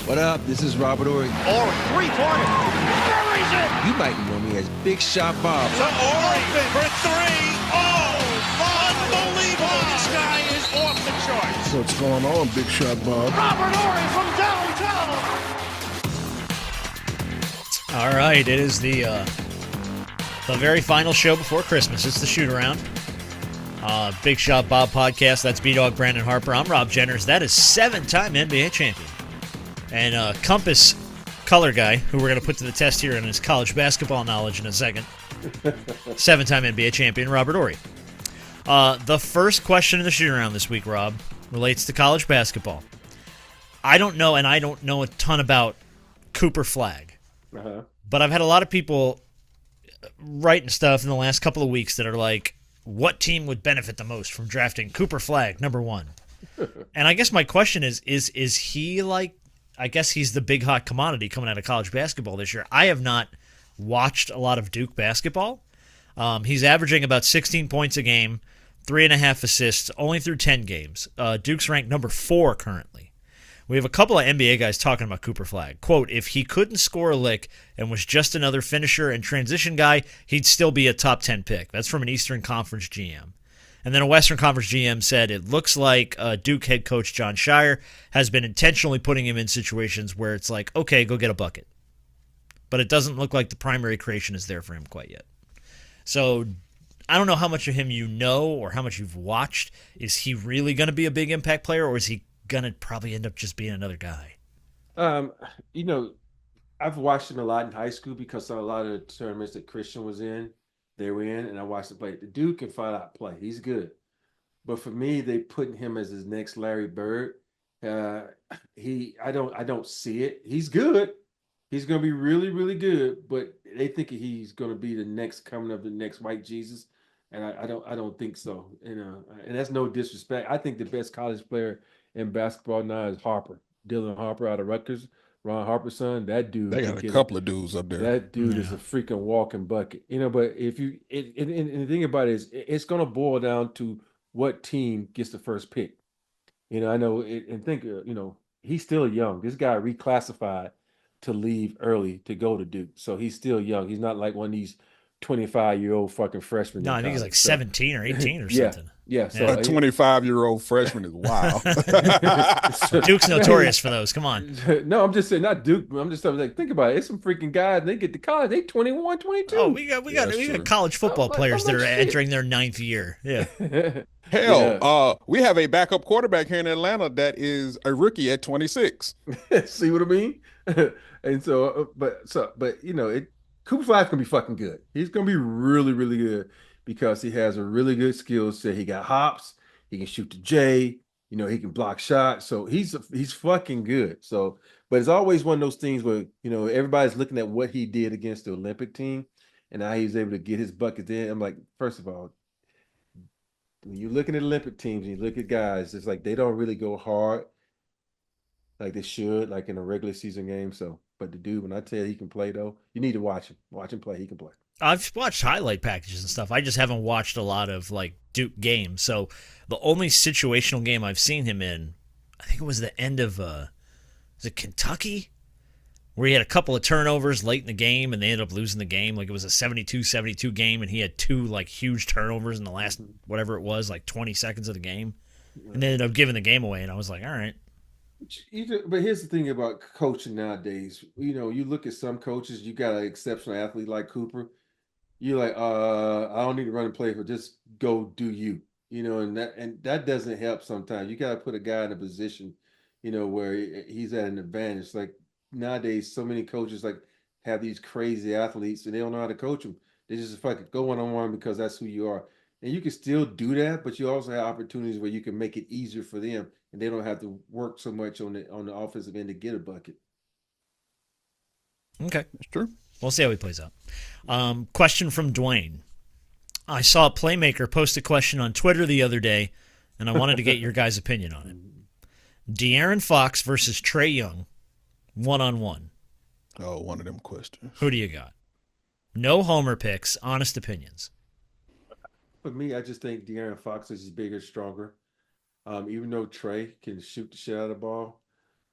What up? This is Robert Ory. Or three-pointer. Buries it! You might know me as Big Shot Bob. To Ory for three. Oh, unbelievable. This guy is off the charts. What's going on, Big Shot Bob? Robert Ory from downtown. All right, it is the very final show before Christmas. It's the shoot-around. Big Shot Bob podcast. That's B-Dog Brandon Harper. I'm Rob Jenners. That is 7-time NBA champion. And Compass color guy, who we're going to put to the test here in his college basketball knowledge in a second. 7-time NBA champion, Robert Ory. The first question in the shoot-around this week, Rob, relates to college basketball. I don't know a ton about Cooper Flagg. Uh-huh. But I've had a lot of people writing stuff in the last couple of weeks that are like, what team would benefit the most from drafting Cooper Flagg, number one? And I guess my question is he like, I guess he's the big hot commodity coming out of college basketball this year. I have not watched a lot of Duke basketball. He's averaging about 16 points a game, 3.5 assists, only through 10 games. Duke's ranked number 4 currently. We have a couple of NBA guys talking about Cooper Flagg. Quote, if he couldn't score a lick and was just another finisher and transition guy, he'd still be a top 10 pick. That's from an Eastern Conference GM. And then a Western Conference GM said it looks like Duke head coach John Shire has been intentionally putting him in situations where it's like, okay, go get a bucket. But it doesn't look like the primary creation is there for him quite yet. So I don't know how much of him you know or how much you've watched. Is he really going to be a big impact player, or is he going to probably end up just being another guy? I've watched him a lot in high school because of a lot of the tournaments that Christian was in. They were in, and I watched him play. The dude can flat out play. He's good. But for me, they putting him as his next Larry Bird. I don't see it. He's good. He's going to be really, really good. But they think he's going to be the next coming of the next white Jesus, and I don't think so. And that's no disrespect. I think the best college player in basketball now is Harper, Dylon Harper out of Rutgers. Ron Harper's son, that dude. They got a couple of dudes up there. That dude is a freaking walking bucket. But if you and the thing about it is, it's going to boil down to what team gets the first pick. I know and think he's still young. This guy reclassified to leave early to go to Duke, so he's still young. He's not like one of these 25-year-old fucking freshmen. No, I think he's like 17 or 18 or something. Yeah, so a 25-year-old freshman is wild. Duke's notorious for those. Come on. No, I'm just saying, not Duke. I'm just like, think about it. It's some freaking guys. They get to college. They 21, 22. Oh, we got college football players that are entering their 9th year. Yeah. Hell, we have a backup quarterback here in Atlanta that is a rookie at 26. See what I mean? And so, Cooper Flagg's gonna be fucking good. He's gonna be really, really good because he has a really good skill set. He got hops. He can shoot the J. He can block shots. So he's fucking good. So, but it's always one of those things where everybody's looking at what he did against the Olympic team and how he was able to get his buckets in. I'm like, first of all, when you're looking at Olympic teams and you look at guys, it's like they don't really go hard like they should, like in a regular season game. So. But the dude, when I tell you he can play, though, you need to watch him. Watch him play. He can play. I've watched highlight packages and stuff. I just haven't watched a lot of Duke games. So the only situational game I've seen him in, I think it was the end of was it Kentucky? Where he had a couple of turnovers late in the game and they ended up losing the game. Like it was a 72-72 game and he had 2 huge turnovers in the last whatever it was, 20 seconds of the game. And they ended up giving the game away and I was like, all right. But here's the thing about coaching nowadays. You look at some coaches, you got an exceptional athlete like Cooper. You're like, I don't need to run and play for, just go do you. And that doesn't help sometimes. You got to put a guy in a position, where he's at an advantage. Like nowadays, so many coaches have these crazy athletes and they don't know how to coach them. They just fucking go one-on-one because that's who you are. And you can still do that, but you also have opportunities where you can make it easier for them, and they don't have to work so much on the offensive end to get a bucket. Okay, that's true. We'll see how he plays out. Question from Duane. I saw a Playmaker post a question on Twitter the other day, and I wanted to get your guys' opinion on it. De'Aaron Fox versus Trae Young, 1-on-1. Oh, one of them questions. Who do you got? No homer picks, honest opinions. For me, I just think De'Aaron Fox is bigger, stronger. Even though Trae can shoot the shit out of the ball,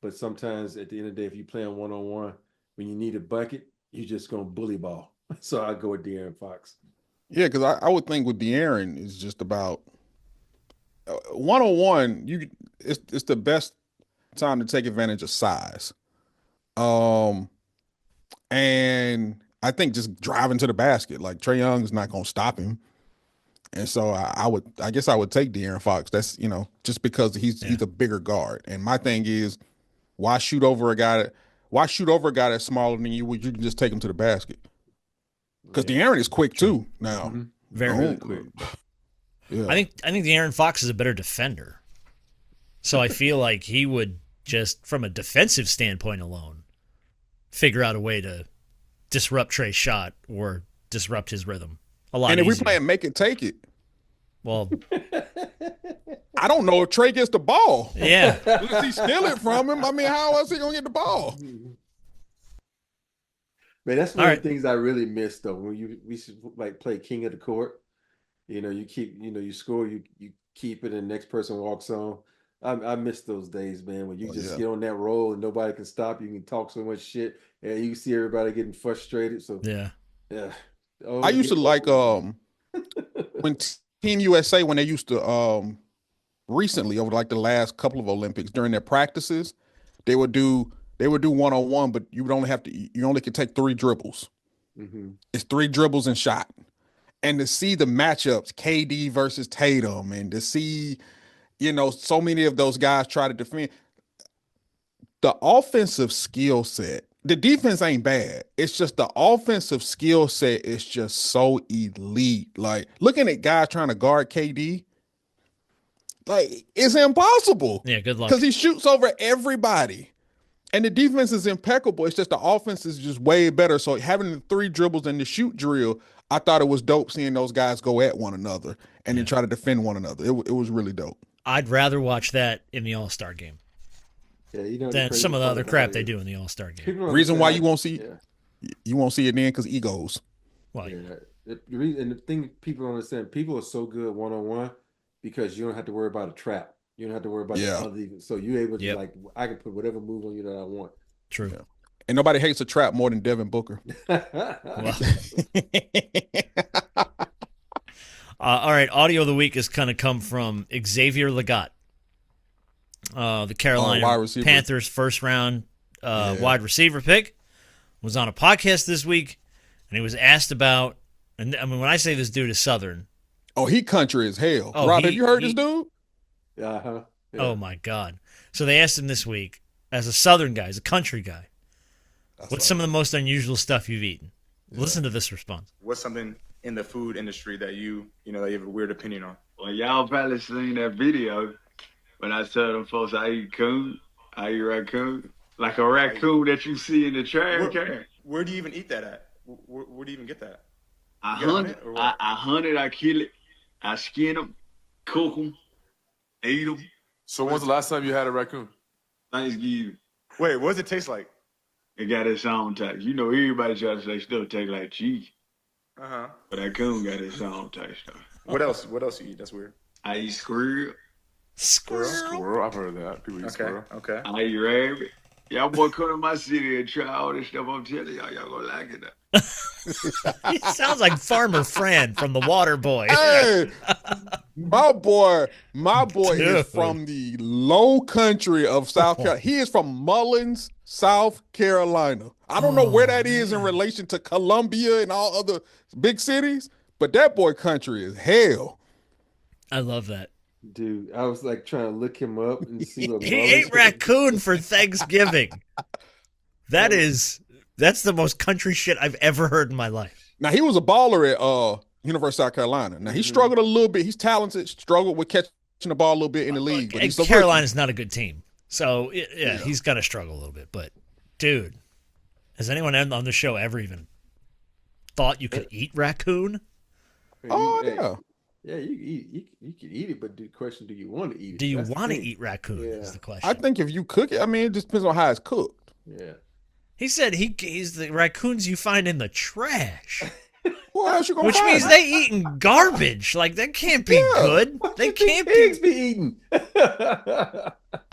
but sometimes at the end of the day, if you're playing one-on-one, when you need a bucket, you're just gonna bully ball. So I go with De'Aaron Fox. Yeah, because I would think with De'Aaron is just about one-on-one. It's the best time to take advantage of size. And I think just driving to the basket, like Trae Young is not gonna stop him. And so I guess I would take De'Aaron Fox. That's, just because he's a bigger guard. And my thing is, why shoot over a guy that's smaller than you? You can just take him to the basket. Because De'Aaron is quick too now. Mm-hmm. Very quick. Yeah. I think De'Aaron Fox is a better defender. So I feel like he would just, from a defensive standpoint alone, figure out a way to disrupt Trae's shot or disrupt his rhythm a lot. And if we playing make it, take it. Well, I don't know if Trae gets the ball. Yeah. Does he steal it from him? I mean, how else he gonna get the ball? Man, that's one of the things I really miss though. When we should like play king of the court. You keep, you score, you keep it, and the next person walks on. I miss those days, man, when you just get on that roll and nobody can stop you. You can talk so much shit, and you see everybody getting frustrated. So yeah. Oh, I used to like when Team USA, when they used to recently over like the last couple of Olympics during their practices, they would do one-on-one, but you only could take 3 dribbles. Mm-hmm. It's 3 dribbles and shot. And to see the matchups, KD versus Tatum, and to see, so many of those guys try to defend. The offensive skill set, the defense ain't bad. It's just the offensive skill set is just so elite. Like, looking at guys trying to guard KD, like, it's impossible. Yeah, good luck. Because he shoots over everybody. And the defense is impeccable. It's just the offense is just way better. So having the 3 dribbles and the shoot drill, I thought it was dope seeing those guys go at one another and then try to defend one another. It was really dope. I'd rather watch that in the All-Star game than some of the other crap they do in the All-Star game. Reason why you won't see it then because egos. Well, and the thing people don't understand, people are so good one-on-one because you don't have to worry about a trap. You don't have to worry about the other. So you're able to I can put whatever move on you that I want. True. Yeah. And nobody hates a trap more than Devin Booker. All right, audio of the week is going to come from Xavier Legette, the Carolina Panthers first-round wide receiver pick. Was on a podcast this week, and he was asked about. And I mean, when I say this dude is Southern, he country as hell. Rob, have you heard this dude? Yeah. Oh my God! So they asked him this week, as a Southern guy, as a country guy, what's some of the most unusual stuff you've eaten? Yeah. Listen to this response. What's something in the food industry that you have a weird opinion on? Well, y'all probably seen that video when I tell them folks I eat raccoon. Like a raccoon that you see in the trash can. Where do you even eat that at? Where do you even get that? I hunt it, I kill it, I skin them, cook them, eat them. So when's the last time you had a raccoon? Thanksgiving. Wait, what does it taste like? It got its own taste. Everybody try to say stuff taste like cheese. Uh-huh. But that coon got its own taste. What else? What else you eat? That's weird. I eat squirrel. Squirrel? I've heard of that. People eat squirrel. Okay. I eat rabbit. Y'all boy come to my city and try all this stuff. I'm telling y'all gonna like it. He sounds like Farmer Fran from The Water Boy. Hey, my boy is from the low country of South Carolina. He is from Mullins, South Carolina. I don't know where that is in relation to Columbia and all other big cities, but that boy country is hell. I love that. Dude, I was like trying to look him up and see what he ate raccoon for Thanksgiving. That's the most country shit I've ever heard in my life. Now, he was a baller at University of South Carolina. Now, he struggled a little bit. He's talented, struggled with catching the ball a little bit in the league. But Carolina's not a good team. So, he's got to struggle a little bit. But, dude, has anyone on the show ever even thought you could eat raccoon? Yeah. Yeah, you can eat it, but the question, do you want to eat it? Do you want to eat raccoon is the question. I think if you cook it, I mean, it just depends on how it's cooked. Yeah. He said he's the raccoons you find in the trash. What else you gonna Which find? means they eating garbage. Like, that can't be good. They can't pigs be eating.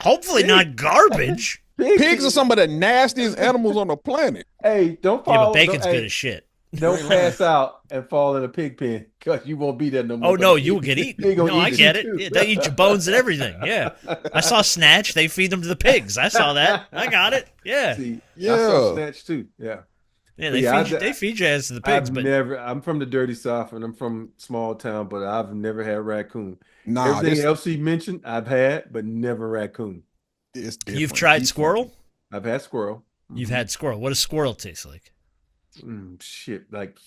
Hopefully not garbage. Pigs are some of the nastiest animals on the planet. Hey, don't Yeah, fall. but bacon's don't, good hey, as shit. don't pass out and fall in a pig pen because you won't be there no more. Oh no, you will get eaten. Pig gonna No, I eat get you, it. too. Yeah, they eat your bones and everything. Yeah, I saw Snatch. They feed them to the pigs. I saw that. I got it. Yeah, See, Yeah. I saw Snatch too. Yeah. they feed your ass to the pigs. But I'm from the dirty South and I'm from small town, but I've never had raccoon. Nah, Everything else he mentioned, I've had, but never raccoon. it's different. you've tried squirrel. I've had squirrel. You've had squirrel. What does squirrel taste like? Shit, like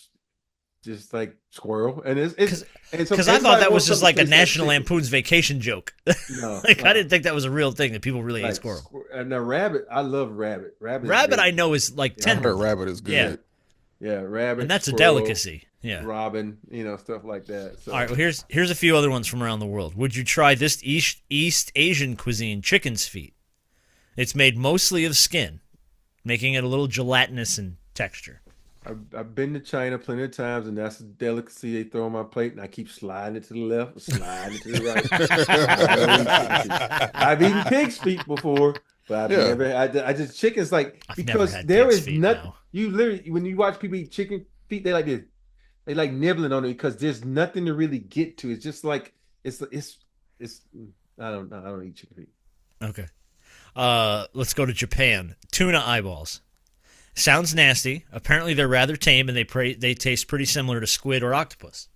just like squirrel, and it's Because I thought that was just like a National Lampoon's Vacation joke. No, I didn't think that was a real thing that people really ate squirrel. And now rabbit, I love rabbit. Rabbit, I know is like I tender. heard rabbit is good. Yeah, rabbit, And that's a squirrel, delicacy. Yeah. robin, stuff like that. So. All right. Well, here's a few other ones from around the world. Would you try this East Asian cuisine, chicken's feet? It's made mostly of skin, making it a little gelatinous in texture. I've been to China plenty of times, and that's a delicacy they throw on my plate, and I keep sliding it to the left, sliding it to the right. I've eaten pig's feet before, but I've never. I just chicken's like I've because never had there pig's is feet, nothing. no. You literally when you watch people eat chicken feet, they like this. They like nibbling on it because there's nothing to really get to. It's just like it's. I don't eat chicken feet. Okay. Let's go to Japan. Tuna eyeballs. Sounds nasty. Apparently, they're rather tame, and they taste pretty similar to squid or octopus.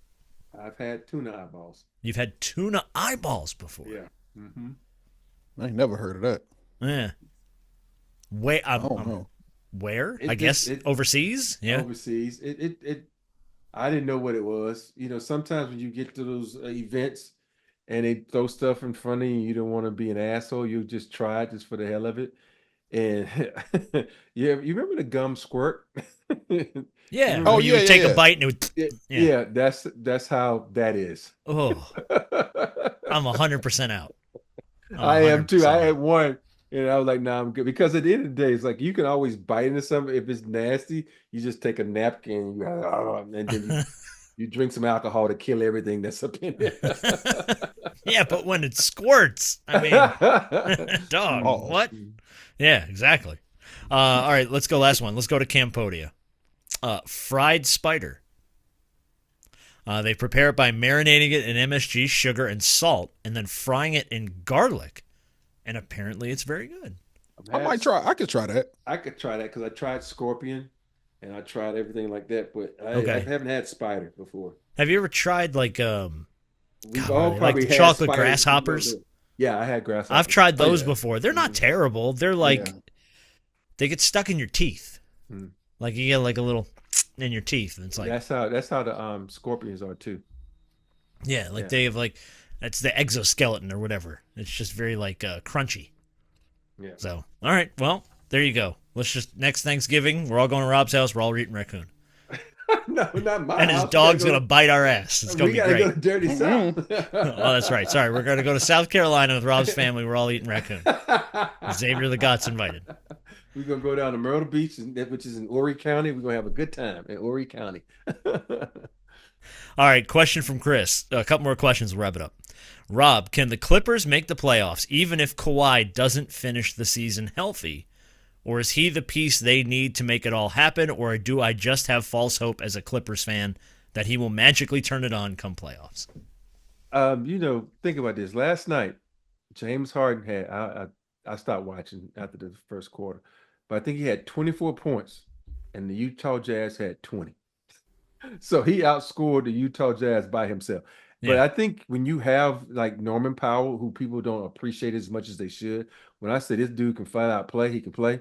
I've had tuna eyeballs. You've had tuna eyeballs before. Yeah. Mm-hmm. I ain't never heard of that. Yeah. Wait. I don't know. Where? I guess overseas. Yeah. Overseas. I didn't know what it was. Sometimes when you get to those events and they throw stuff in front of you, you don't want to be an asshole. You just try it just for the hell of it. And you remember the gum squirt? Yeah. Oh, you would take a bite and it would. Yeah, that's how that is. Oh, I'm 100% out. I am too. I out. had one, and I was like, "Nah, I'm good." Because at the end of the day, it's like you can always bite into something. If it's nasty, you just take a napkin and then you drink some alcohol to kill everything that's up in there. Yeah, but when it squirts, I mean, dog, what? Yeah, exactly. All right, let's go last one. Let's go to Cambodia. Fried spider. They prepare it by marinating it in MSG, sugar, and salt, and then frying it in garlic. And apparently it's very good. I could try that. I could try that because I tried scorpion and I tried everything like that, but I haven't had spider before. Have you ever tried like We've all probably had chocolate spiders. grasshoppers? Yeah, I had grasshoppers. I've tried those before. They're not terrible. They're like they get stuck in your teeth. Like you get like a little in your teeth, and it's like that's how the scorpions are too. Yeah, they have like that's the exoskeleton or whatever. It's just very like crunchy. Yeah. So all right, well there you go. Let's just next Thanksgiving we're all going to Rob's house. We're all eating raccoon. No, not my and house. his dog's gonna bite our ass. It's gonna be great. We gotta go to Dirty South. Oh, that's right. Sorry, we're gonna go to South Carolina with Rob's family. We're all eating raccoon. Xavier Legette's invited. We're gonna go down to Myrtle Beach, which is in Horry County. We're gonna have a good time in Horry County. All right, question from Chris. A couple more questions. We'll wrap it up. Rob, can the Clippers make the playoffs even if Kawhi doesn't finish the season healthy? Or is he the piece they need to make it all happen? Or do I just have false hope as a Clippers fan that he will magically turn it on come playoffs? Think about this. Last night, James Harden had I stopped watching after the first quarter, but I think he had 24 points, and the Utah Jazz had 20. So he outscored the Utah Jazz by himself. But I think when you have like Norman Powell, who people don't appreciate as much as they should, when I say this dude can flat out play, he can play.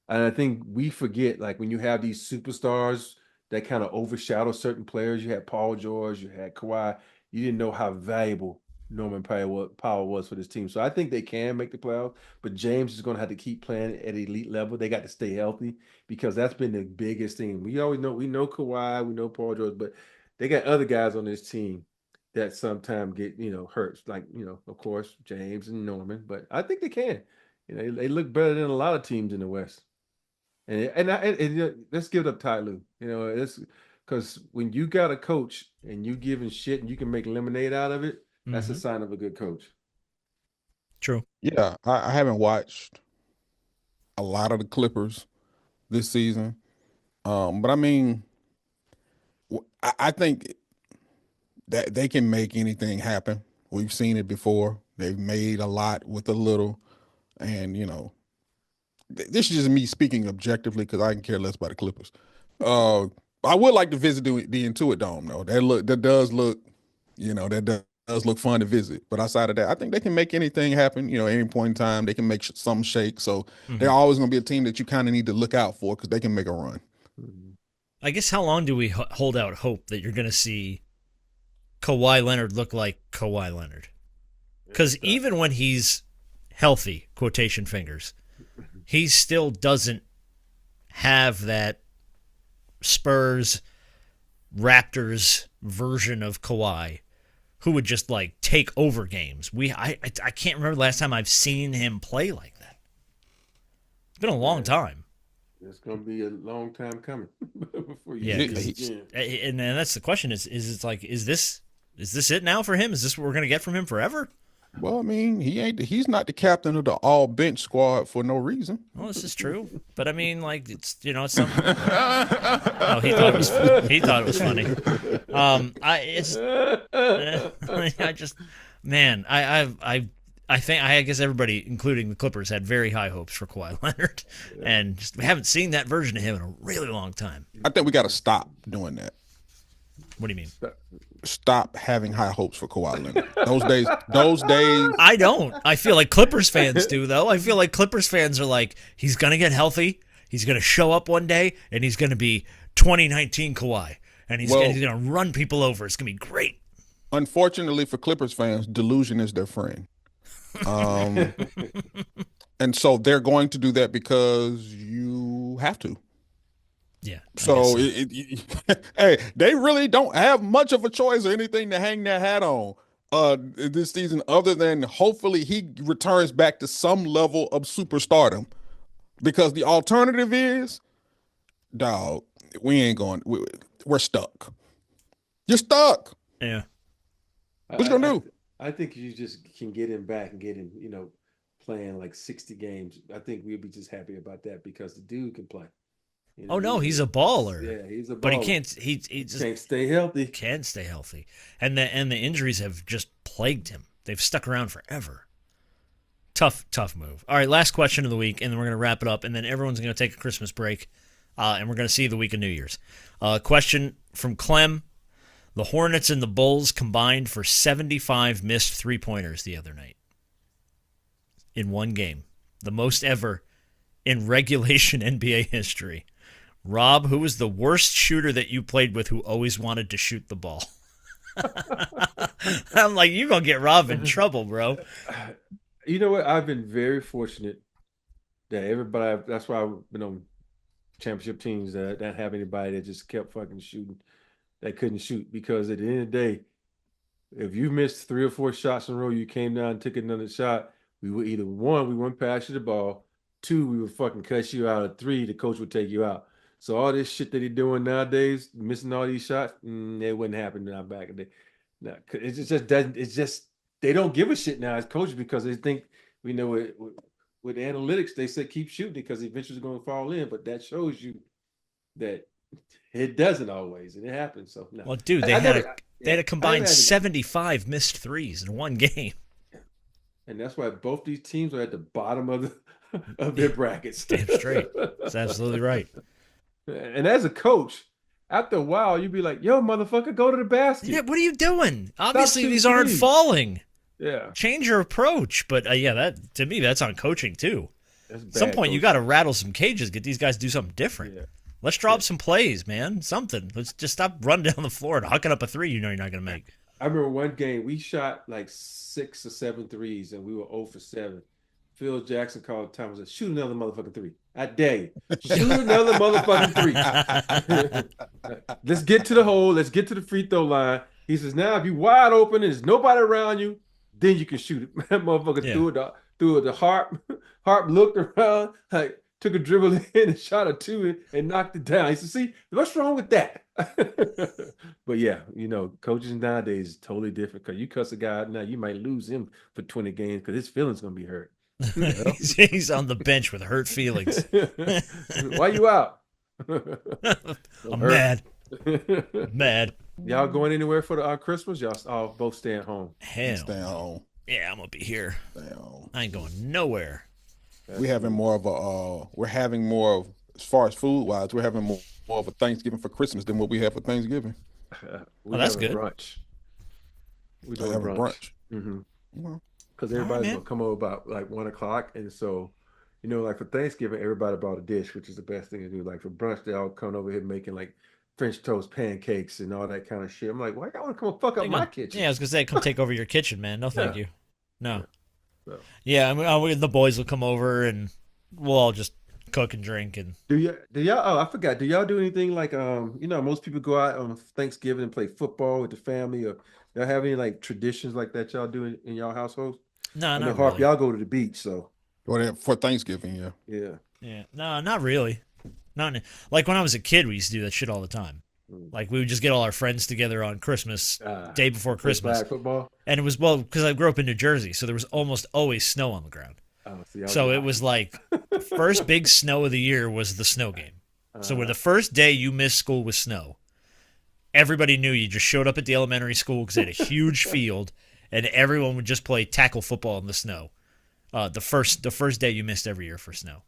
And I think we forget, like when you have these superstars that kind of overshadow certain players, you had Paul George, you had Kawhi, you didn't know how valuable Norman Powell was for this team. So I think they can make the playoffs, but James is going to have to keep playing at elite level. They got to stay healthy because that's been the biggest thing. We know Kawhi, we know Paul George, but they got other guys on this team that sometimes get, hurt. Like, of course, James and Norman, but I think they can. They look better than a lot of teams in the West. And let's give it up Ty Lue. It's because when you got a coach and you giving shit and you can make lemonade out of it, that's a sign of a good coach. True. Yeah, I haven't watched a lot of the Clippers this season. But I mean, I think that they can make anything happen. We've seen it before. They've made a lot with a little, and this is just me speaking objectively because I can care less about the Clippers. I would like to visit the Intuit Dome though. That does look fun to visit. But outside of that, I think they can make anything happen. Any point in time, they can make some shake. So they're always going to be a team that you kind of need to look out for because they can make a run. I guess how long do we hold out hope that you're going to see Kawhi Leonard look like Kawhi Leonard? Because even when he's healthy, quotation fingers, he still doesn't have that Spurs, Raptors version of Kawhi who would just like take over games. I can't remember the last time I've seen him play like that. It's been a long time. It's going to be a long time coming before you and that's the question is this it now for him? Is this what we're going to get from him forever? Well, I mean, he's not the captain of the all bench squad for no reason. Well, this is true. But I mean, like, it's something. Oh, he thought it was funny. I guess everybody, including the Clippers, had very high hopes for Kawhi Leonard, and we haven't seen that version of him in a really long time. I think we got to stop doing that. What do you mean? Stop having high hopes for Kawhi Leonard. Those days. I don't. I feel like Clippers fans do, though. I feel like Clippers fans are like, he's going to get healthy, he's going to show up one day, and he's going to be 2019 Kawhi, and he's going to run people over. It's going to be great. Unfortunately for Clippers fans, delusion is their friend. And so they're going to do that because you have to. Yeah. So, hey, they really don't have much of a choice or anything to hang their hat on this season other than hopefully he returns back to some level of superstardom. Because the alternative is, dog, we're stuck. You're stuck. Yeah. What you gonna do? I think you just can get him back and get him, playing like 60 games. I think we'd be just happy about that because the dude can play. No, he's a baller. Yeah, he's a baller. But he can't. He just can't stay healthy. Can't stay healthy, and the injuries have just plagued him. They've stuck around forever. Tough move. All right, last question of the week, and then we're gonna wrap it up, and then everyone's gonna take a Christmas break, and we're gonna see the week of New Year's. Question from Clem: the Hornets and the Bulls combined for 75 missed 3-pointers the other night in one game, the most ever in regulation NBA history. Rob, who was the worst shooter that you played with who always wanted to shoot the ball? I'm like, you're going to get Rob in trouble, bro. You know what? I've been very fortunate that everybody, that's why I've been on championship teams that don't have anybody that just kept fucking shooting, that couldn't shoot. Because at the end of the day, if you missed 3 or 4 shots in a row, you came down and took another shot, we would either, 1, we wouldn't pass you the ball, 2, we would fucking cut you out, or 3, the coach would take you out. So all this shit that he's doing nowadays, missing all these shots, it wouldn't happen now back in the day. Now, it's just they don't give a shit now as coaches because they think with analytics they said keep shooting because eventually it's going to fall in, but that shows you that it doesn't always, and it happens. So no. Well, dude, they had a combined 75 missed threes in one game, and that's why both these teams are at the bottom of their brackets. Damn straight. That's absolutely right. And as a coach, after a while, you'd be like, yo, motherfucker, go to the basket. Yeah, what are you doing? Obviously, these aren't falling. Yeah. Change your approach. But, that to me, that's on coaching, too. At some point, you got to rattle some cages, get these guys to do something different. Yeah. Let's drop some plays, man. Something. Let's just stop running down the floor and hucking up a 3 you're not going to make. I remember one game, we shot like 6 or 7 threes, and we were 0 for 7. Phil Jackson called time and said, shoot another motherfucking 3. I dare you. Shoot another motherfucking 3. Let's get to the hole. Let's get to the free throw line. He says, now if you wide open and there's nobody around you, then you can shoot it. That motherfucker threw it the harp. Harp looked around, like took a dribble in and shot a 2 and knocked it down. He said, see, what's wrong with that? But yeah, coaches nowadays is totally different because you cuss a guy out now, you might lose him for 20 games because his feelings going to be hurt. He's on the bench with hurt feelings. Why you out? I'm mad. Mad. Y'all going anywhere for the Christmas? Y'all all both staying home? Hell. Stay home. Yeah, I'm gonna be here. Stay home. I ain't going nowhere. We're having more of as far as food wise, we're having more of a Thanksgiving for Christmas than what we have for Thanksgiving. Well, that's good. Brunch. We're They doing have a brunch. brunch. Well, Because everybody's man. gonna come over about like 1:00, and so like for Thanksgiving, everybody brought a dish, which is the best thing to do. Like for brunch, they all come over here making like French toast, pancakes, and all that kind of shit. I'm like, why y'all want to come and fuck up my kitchen? Yeah, I was gonna say, come take over your kitchen, man. No, thank you. No. So. Yeah, I mean, the boys will come over and we'll all just cook and drink and. Do y'all? Oh, I forgot. Do y'all do anything like most people go out on Thanksgiving and play football with the family, or y'all have any like traditions like that y'all do in y'all households? No, not Harp, really. y'all go to the beach, so for Thanksgiving, yeah. yeah. Yeah, no, not really. Not like when I was a kid, we used to do that shit all the time. Like we would just get all our friends together on Christmas, day before Christmas, Flag football. And it was because I grew up in New Jersey, so there was almost always snow on the ground. So it was like the first big snow of the year was the snow game. So where the first day you missed school with snow, everybody knew you just showed up at the elementary school because they had a huge field, and everyone would just play tackle football in the snow. The first day you missed every year for snow.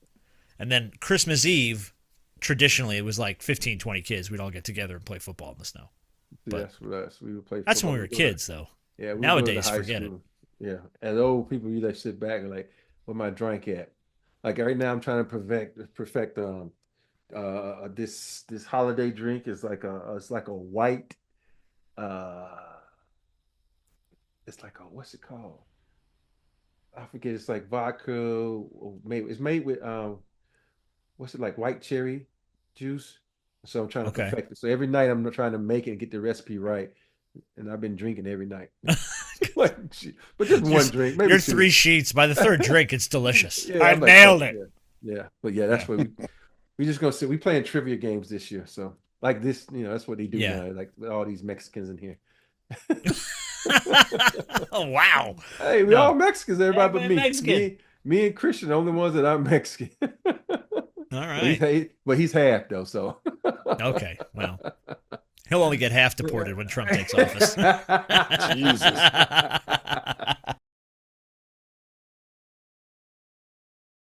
And then Christmas Eve, traditionally, it was like 15, 20 kids. We'd all get together and play football in the snow. But yes, we would play. That's when we were kids, though. Yeah, nowadays, forget it. Yeah, as old people, you like sit back and like, where my drink at? Like right now, I'm trying to perfect this holiday drink is like a white it's like what's it called? I forget. It's like vodka. It's made with what's it, like white cherry juice. So I'm trying to perfect it. So every night I'm trying to make it and get the recipe right. And I've been drinking every night. But just one drink. Maybe you're two. 3 sheets. By the third drink, it's delicious. Yeah, I nailed it. Yeah. But yeah, that's what we just gonna sit. We playing trivia games this year. So like this, that's what they do now. Like all these Mexicans in here. Oh wow! Hey, we all Mexicans, everybody but me. Mexican. Me and Christian, the only ones that aren't Mexican. All right, but he's half though. So okay, well, he'll only get half deported when Trump takes office. Jesus.